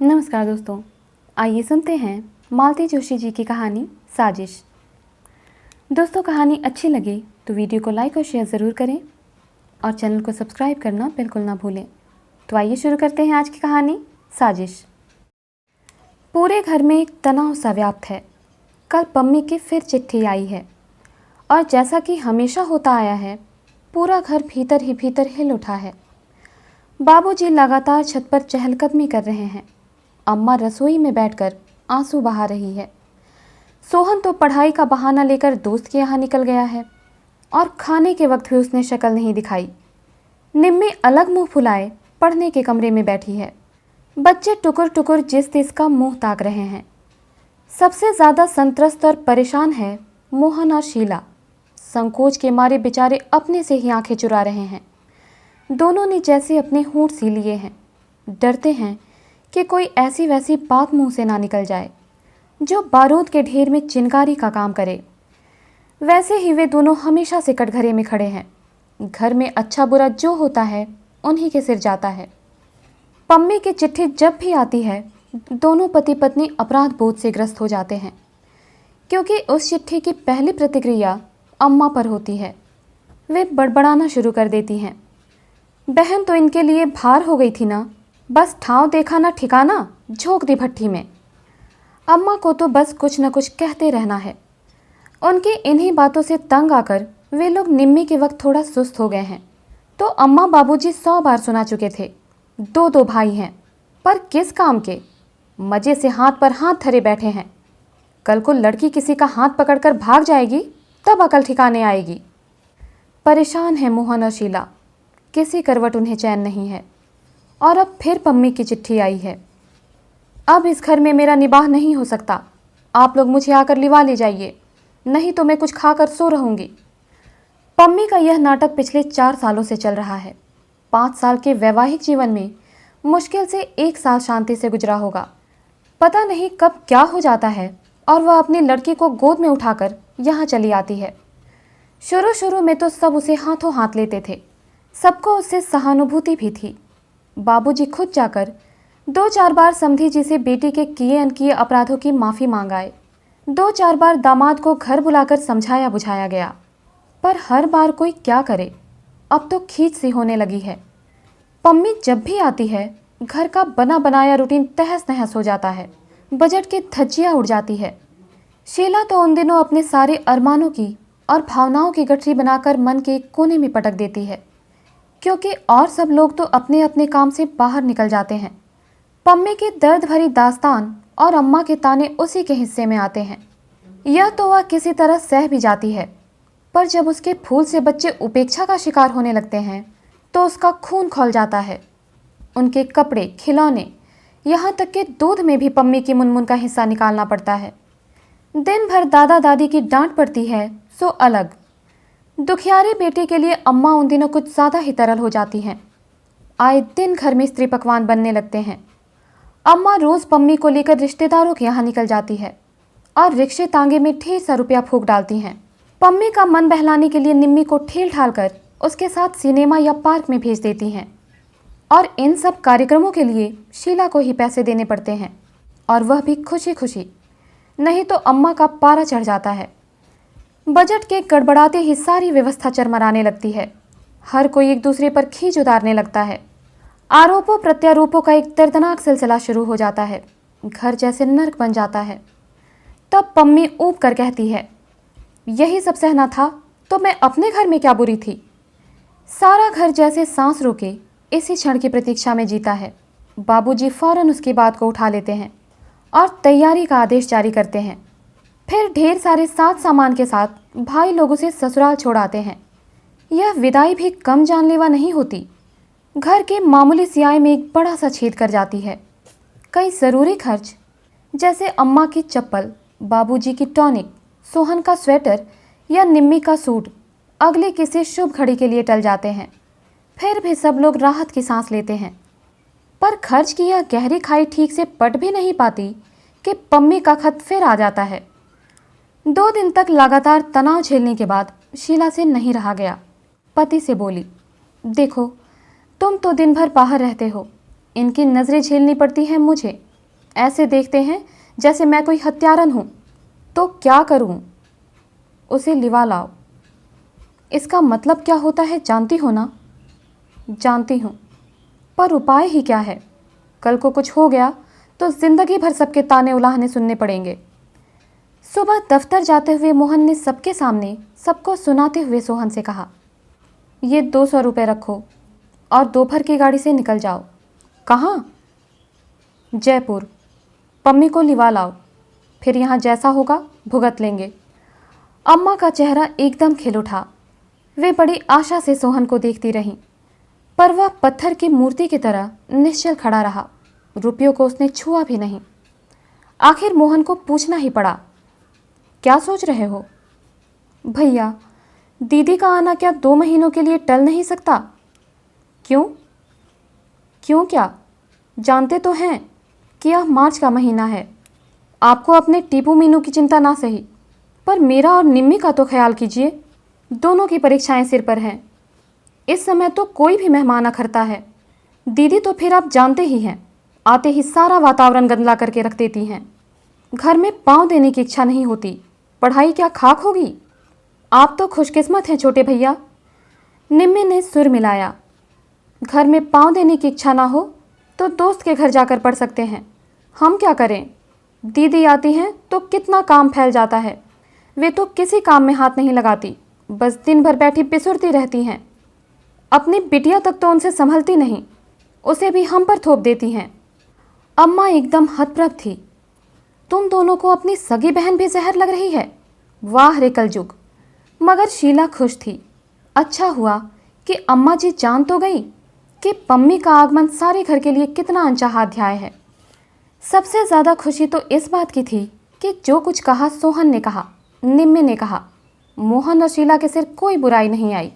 नमस्कार दोस्तों, आइए सुनते हैं मालती जोशी जी की कहानी साजिश। दोस्तों, कहानी अच्छी लगी तो वीडियो को लाइक और शेयर ज़रूर करें और चैनल को सब्सक्राइब करना बिल्कुल ना भूलें। तो आइए शुरू करते हैं आज की कहानी साजिश। पूरे घर में एक तनाव सा व्याप्त है। कल पम्मी की फिर चिट्ठी आई है और जैसा कि हमेशा होता आया है, पूरा घर भीतर ही भीतर हिल उठा है। बाबूजी लगातार छत पर चहलकदमी कर रहे हैं। अम्मा रसोई में बैठकर आंसू बहा रही है। सोहन तो पढ़ाई का बहाना लेकर दोस्त के यहाँ निकल गया है और खाने के वक्त भी उसने शक्ल नहीं दिखाई। निम्मी अलग मुंह फुलाए पढ़ने के कमरे में बैठी है। बच्चे टुकुर टुकुर जिस तिस का मुंह ताक रहे हैं। सबसे ज़्यादा संत्रस्त और परेशान है मोहन और शीला। संकोच के मारे बेचारे अपने से ही आंखें चुरा रहे हैं। दोनों ने जैसे अपने होंठ सी लिए हैं। डरते हैं कि कोई ऐसी वैसी बात मुंह से ना निकल जाए जो बारूद के ढेर में चिनगारी का काम करे। वैसे ही वे दोनों हमेशा से कटघरे में खड़े हैं। घर में अच्छा बुरा जो होता है उन्हीं के सिर जाता है। पम्मी की चिट्ठी जब भी आती है, दोनों पति पत्नी अपराध बोध से ग्रस्त हो जाते हैं, क्योंकि उस चिट्ठी की पहली प्रतिक्रिया अम्मा पर होती है। वे बड़बड़ाना शुरू कर देती हैं। बहन तो इनके लिए भार हो गई थी ना, बस ठाव देखा ना ठिकाना, झोंक दी भट्ठी में। अम्मा को तो बस कुछ न कुछ कहते रहना है। उनकी इन्हीं बातों से तंग आकर वे लोग निम्मी के वक्त थोड़ा सुस्त हो गए हैं। तो अम्मा बाबूजी 100 बार सुना चुके थे। दो भाई हैं, पर किस काम के? मजे से हाथ पर हाथ धरे बैठे हैं। कल को लड़की किसी का हाथ पकड़कर भाग जाएगी तब अकल ठिकाने आएगी। परेशान है मोहन और शीला। किसी करवट उन्हें चैन नहीं है। और अब फिर पम्मी की चिट्ठी आई है। अब इस घर में मेरा निबाह नहीं हो सकता। आप लोग मुझे आकर लिवा ले जाइए, नहीं तो मैं कुछ खाकर सो रहूंगी। पम्मी का यह नाटक पिछले 4 सालों से चल रहा है। 5 साल के वैवाहिक जीवन में मुश्किल से 1 साल शांति से गुजरा होगा। पता नहीं कब क्या हो जाता है और वह अपनी लड़की को गोद में उठाकर यहाँ चली आती है। शुरू में तो सब उसे हाथों हाथ लेते थे। सबको उससे सहानुभूति भी थी। बाबूजी खुद जाकर 2-4 बार समधी जी से बेटी के किए अनकिए अपराधों की माफ़ी मांगाए। 2-4 बार दामाद को घर बुलाकर समझाया बुझाया गया, पर हर बार कोई क्या करे। अब तो खींच सी होने लगी है। पम्मी जब भी आती है, घर का बना बनाया रूटीन तहस नहस हो जाता है। बजट की धज्जियाँ उड़ जाती है। शीला तो उन दिनों अपने सारे अरमानों की और भावनाओं की गठरी बनाकर मन के एक कोने में पटक देती है, क्योंकि और सब लोग तो अपने अपने काम से बाहर निकल जाते हैं। पम्मी की दर्द भरी दास्तान और अम्मा के ताने उसी के हिस्से में आते हैं। यह तो वह किसी तरह सह भी जाती है, पर जब उसके फूल से बच्चे उपेक्षा का शिकार होने लगते हैं तो उसका खून खौल जाता है। उनके कपड़े, खिलौने, यहाँ तक कि दूध में भी पम्मी की मुनमुन का हिस्सा निकालना पड़ता है। दिन भर दादा दादी की डांट पड़ती है सो अलग। दुखियारी बेटी के लिए अम्मा उन दिनों कुछ ज़्यादा ही तरल हो जाती हैं। आए दिन घर में स्त्री पकवान बनने लगते हैं। अम्मा रोज़ पम्मी को लेकर रिश्तेदारों के यहाँ निकल जाती है और रिक्शे तांगे में ढेर सा रुपया फूंक डालती हैं। पम्मी का मन बहलाने के लिए निम्मी को ठेल ठाल कर उसके साथ सिनेमा या पार्क में भेज देती हैं। और इन सब कार्यक्रमों के लिए शीला को ही पैसे देने पड़ते हैं, और वह भी खुशी खुशी, नहीं तो अम्मा का पारा चढ़ जाता है। बजट के गड़बड़ाते ही सारी व्यवस्था चरमराने लगती है। हर कोई एक दूसरे पर खींच उतारने लगता है। आरोपों प्रत्यारोपों का एक दर्दनाक सिलसिला शुरू हो जाता है। घर जैसे नर्क बन जाता है। तब पम्मी ऊब कर कहती है, यही सब सहना था तो मैं अपने घर में क्या बुरी थी। सारा घर जैसे सांस रोके इसी क्षण की प्रतीक्षा में जीता है। बाबूजी फौरन उसकी बात को उठा लेते हैं और तैयारी का आदेश जारी करते हैं। फिर ढेर सारे साथ सामान के साथ भाई लोग उसे ससुराल छोड़ आते हैं। यह विदाई भी कम जानलेवा नहीं होती। घर के मामूली सी आय में एक बड़ा सा छेद कर जाती है। कई ज़रूरी खर्च, जैसे अम्मा की चप्पल, बाबूजी की टॉनिक, सोहन का स्वेटर या निम्मी का सूट, अगले किसी शुभ घड़ी के लिए टल जाते हैं। फिर भी सब लोग राहत की सांस लेते हैं। पर खर्च की यह गहरी खाई ठीक से पट भी नहीं पाती कि पम्मी का खत फिर आ जाता है। 2 दिन तक लगातार तनाव झेलने के बाद शीला से नहीं रहा गया। पति से बोली, देखो तुम तो दिन भर बाहर रहते हो, इनकी नज़रें झेलनी पड़ती हैं मुझे। ऐसे देखते हैं जैसे मैं कोई हत्यारन हूँ। तो क्या करूँ? उसे लिवा लाओ। इसका मतलब क्या होता है जानती हो ना? जानती हूँ, पर उपाय ही क्या है? कल को कुछ हो गया तो जिंदगी भर सबके ताने उलाहने सुनने पड़ेंगे। सुबह दफ्तर जाते हुए मोहन ने सबके सामने सबको सुनाते हुए सोहन से कहा, ये 200 रुपये रखो और दोपहर की गाड़ी से निकल जाओ। कहाँ? जयपुर। पम्मी को लिवा लाओ, फिर यहाँ जैसा होगा भुगत लेंगे। अम्मा का चेहरा एकदम खिल उठा। वे बड़ी आशा से सोहन को देखती रहीं, पर वह पत्थर की मूर्ति की तरह निश्चल खड़ा रहा। रुपयों को उसने छुआ भी नहीं। आखिर मोहन को पूछना ही पड़ा, क्या सोच रहे हो? भैया, दीदी का आना क्या 2 महीनों के लिए टल नहीं सकता? क्यों? क्यों क्या? जानते तो हैं कि यह मार्च का महीना है। आपको अपने टीपू मीनू की चिंता ना सही, पर मेरा और निम्मी का तो ख्याल कीजिए। दोनों की परीक्षाएं सिर पर हैं। इस समय तो कोई भी मेहमान अखरता है। दीदी तो फिर आप जानते ही हैं, आते ही सारा वातावरण गंदला करके रख देती हैं। घर में पाँव देने की इच्छा नहीं होती। पढ़ाई क्या खाक होगी? आप तो खुशकिस्मत हैं छोटे भैया। निम्मी ने सुर मिलाया। घर में पाँव देने की इच्छा ना हो तो दोस्त के घर जाकर पढ़ सकते हैं। हम क्या करें? दीदी आती हैं तो कितना काम फैल जाता है। वे तो किसी काम में हाथ नहीं लगाती, बस दिन भर बैठी पिसुरती रहती हैं। अपनी बिटिया तक तो उनसे संभलती नहीं, उसे भी हम पर थोप देती हैं। अम्मा एकदम हतप्रभ थी। तुम दोनों को अपनी सगी बहन भी जहर लग रही है? वाह रे कलजुग। मगर शीला खुश थी। अच्छा हुआ कि अम्मा जी जान तो गई कि पम्मी का आगमन सारे घर के लिए कितना अनचाहा अध्याय है। सबसे ज़्यादा खुशी तो इस बात की थी कि जो कुछ कहा सोहन ने कहा, निम्मी ने कहा। मोहन और शीला के सिर कोई बुराई नहीं आई।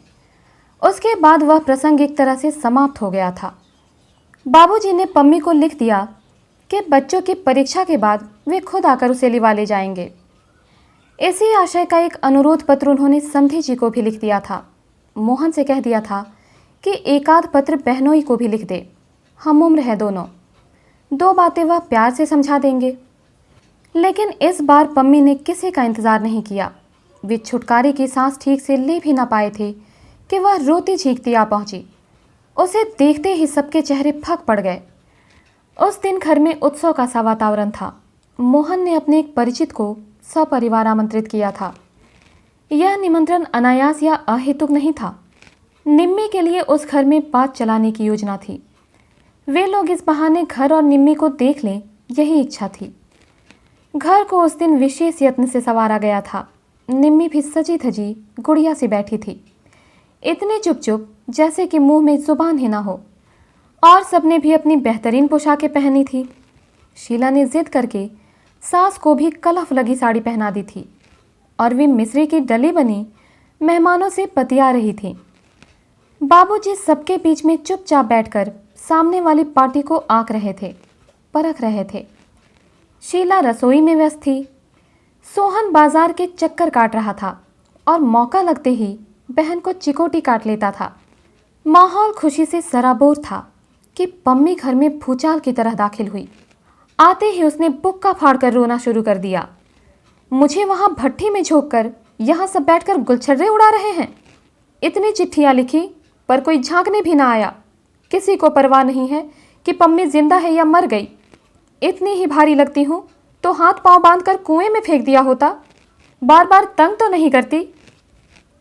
उसके बाद वह प्रसंग एक तरह से समाप्त हो गया था। बाबूजी ने पम्मी को लिख दिया कि बच्चों की परीक्षा के बाद वे खुद आकर उसे लिवा ले जाएंगे। इसी आशय का एक अनुरोध पत्र उन्होंने समधी जी को भी लिख दिया था। मोहन से कह दिया था कि एकाध पत्र बहनोई को भी लिख दे, हम उम्र है दोनों। 2 बातें वह प्यार से समझा देंगे। लेकिन इस बार पम्मी ने किसी का इंतज़ार नहीं किया। वे छुटकारे की सांस ठीक से ले भी ना पाए थे कि वह रोती चीखती आ पहुंची। उसे देखते ही सबके चेहरे फक पड़ गए। उस दिन घर में उत्सव का सा वातावरण था। मोहन ने अपने एक परिचित को सपरिवार आमंत्रित किया था। यह निमंत्रण अनायास या अहेतुक नहीं था। निम्मी के लिए उस घर में बात चलाने की योजना थी। वे लोग इस बहाने घर और निम्मी को देख लें, यही इच्छा थी। घर को उस दिन विशेष यत्न से संवारा गया था। निम्मी भी सजी धजी गुड़िया से बैठी थी, इतनी चुप चुप जैसे कि मुंह में जुबान ही ना हो। और सबने भी अपनी बेहतरीन पोशाकें पहनी थी। शीला ने जिद करके सास को भी कलफ लगी साड़ी पहना दी थी और वे मिस्री की डली बनी मेहमानों से बतिया रही थी। बाबूजी सबके बीच में चुपचाप बैठकर सामने वाली पार्टी को आंक रहे थे, परख रहे थे। शीला रसोई में व्यस्त थी। सोहन बाजार के चक्कर काट रहा था और मौका लगते ही बहन को चिकोटी काट लेता था। माहौल खुशी से सराबोर था कि पम्मी घर में भूचाल की तरह दाखिल हुई। आते ही उसने बुक्का फाड़कर रोना शुरू कर दिया। मुझे वहाँ भट्ठी में झोंककर यहाँ सब बैठकर गुलछर्रे उड़ा रहे हैं। इतनी चिट्ठियाँ लिखी पर कोई झांकने भी ना आया। किसी को परवाह नहीं है कि पम्मी जिंदा है या मर गई। इतनी ही भारी लगती हूँ तो हाथ पांव बांधकर कुएं में फेंक दिया होता। बार बार तंग तो नहीं करती,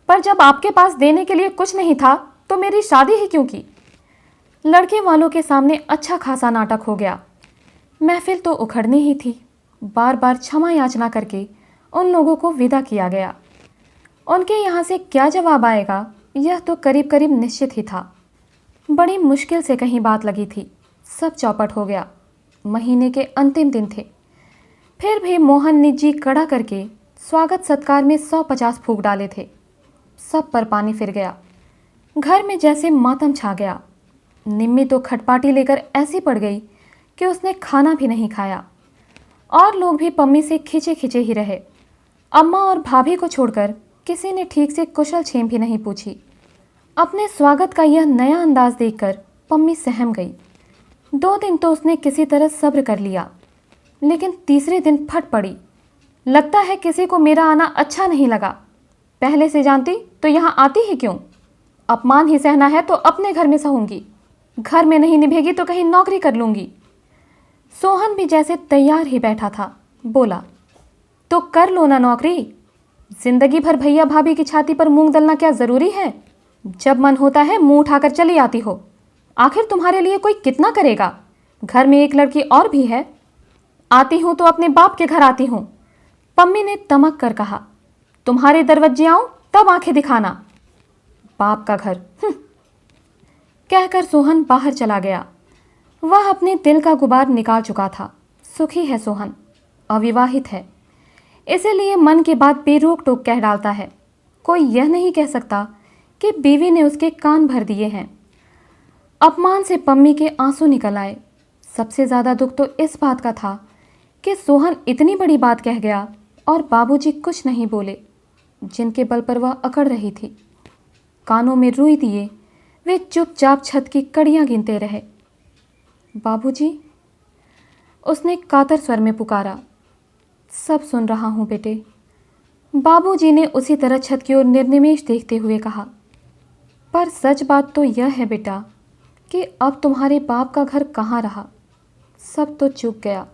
पर जब आपके पास देने के लिए कुछ नहीं था तो मेरी शादी ही क्यों की? लड़के वालों के सामने अच्छा खासा नाटक हो गया। महफिल तो उखड़नी ही थी। बार बार क्षमा याचना करके उन लोगों को विदा किया गया। उनके यहाँ से क्या जवाब आएगा यह तो करीब करीब निश्चित ही था। बड़ी मुश्किल से कहीं बात लगी थी। सब चौपट हो गया। महीने के अंतिम दिन थे। फिर भी मोहन ने जी कड़ा करके स्वागत सत्कार में 150 फूंक डाले थे। सब पर पानी फिर गया। घर में जैसे मातम छा गया। निम्मी तो खटपाटी लेकर ऐसी पड़ गई कि उसने खाना भी नहीं खाया। और लोग भी पम्मी से खिंचे खिंचे ही रहे। अम्मा और भाभी को छोड़कर किसी ने ठीक से कुशल छेम भी नहीं पूछी। अपने स्वागत का यह नया अंदाज देखकर पम्मी सहम गई। 2 दिन तो उसने किसी तरह सब्र कर लिया, लेकिन तीसरे दिन फट पड़ी। लगता है किसी को मेरा आना अच्छा नहीं लगा। पहले से जानती तो यहाँ आती ही क्यों? अपमान ही सहना है तो अपने घर में सहूंगी, घर में नहीं निभेगी तो कहीं नौकरी कर लूंगी। सोहन भी जैसे तैयार ही बैठा था, बोला, तो कर लो ना नौकरी। जिंदगी भर भैया भाभी की छाती पर मूंग दलना क्या जरूरी है? जब मन होता है मुंह उठाकर चली आती हो। आखिर तुम्हारे लिए कोई कितना करेगा? घर में एक लड़की और भी है। आती हूं तो अपने बाप के घर आती हूं। पम्मी ने तमक कर कहा, तुम्हारे दरवाजे आऊं तब आंखें दिखाना। बाप का घर कहकर सोहन बाहर चला गया। वह अपने दिल का गुबार निकाल चुका था। सुखी है सोहन, अविवाहित है, इसीलिए मन की बात बेरोक टोक कह डालता है। कोई यह नहीं कह सकता कि बीवी ने उसके कान भर दिए हैं। अपमान से पम्मी के आंसू निकल आए। सबसे ज़्यादा दुख तो इस बात का था कि सोहन इतनी बड़ी बात कह गया और बाबूजी कुछ नहीं बोले, जिनके बल पर वह अकड़ रही थी। कानों में रुई दिए वे चुपचाप छत की कड़ियां गिनते रहे। बाबूजी, उसने कातर स्वर में पुकारा। सब सुन रहा हूँ बेटे, बाबूजी ने उसी तरह छत की ओर निर्निमेष देखते हुए कहा। पर सच बात तो यह है बेटा कि अब तुम्हारे बाप का घर कहाँ रहा। सब तो चूक गया।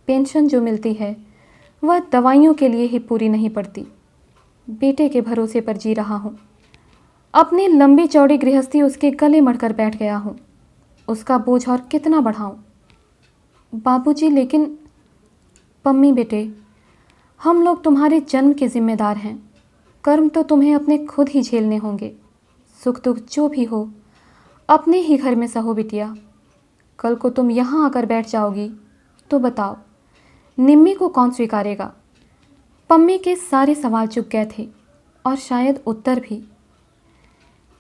पेंशन जो मिलती है वह दवाइयों के लिए ही पूरी नहीं पड़ती। बेटे के भरोसे पर जी रहा हूँ। अपनी लंबी चौड़ी गृहस्थी उसके गले मढ़कर बैठ गया हूँ। उसका बोझ और कितना बढ़ाऊँ? बाबूजी, लेकिन पम्मी बेटे, हम लोग तुम्हारे जन्म के जिम्मेदार हैं। कर्म तो तुम्हें अपने खुद ही झेलने होंगे। सुख दुख जो भी हो अपने ही घर में सहो बिटिया। कल को तुम यहाँ आकर बैठ जाओगी तो बताओ, निम्मी को कौन स्वीकारेगा? पम्मी के सारे सवाल चुक गए थे और शायद उत्तर भी।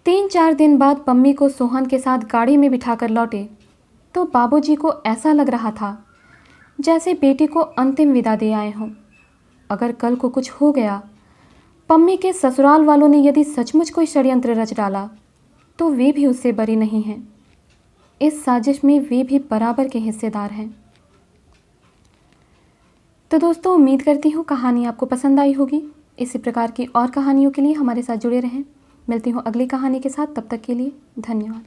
3-4 दिन बाद पम्मी को सोहन के साथ गाड़ी में बिठाकर लौटे तो बाबूजी को ऐसा लग रहा था जैसे बेटी को अंतिम विदा दे आए हों। अगर कल को कुछ हो गया, पम्मी के ससुराल वालों ने यदि सचमुच कोई षड्यंत्र रच डाला, तो वे भी उससे बरी नहीं हैं। इस साजिश में वे भी बराबर के हिस्सेदार हैं। तो दोस्तों, उम्मीद करती हूँ कहानी आपको पसंद आई होगी। इसी प्रकार की और कहानियों के लिए हमारे साथ जुड़े रहें। मिलती हूँ अगली कहानी के साथ। तब तक के लिए धन्यवाद।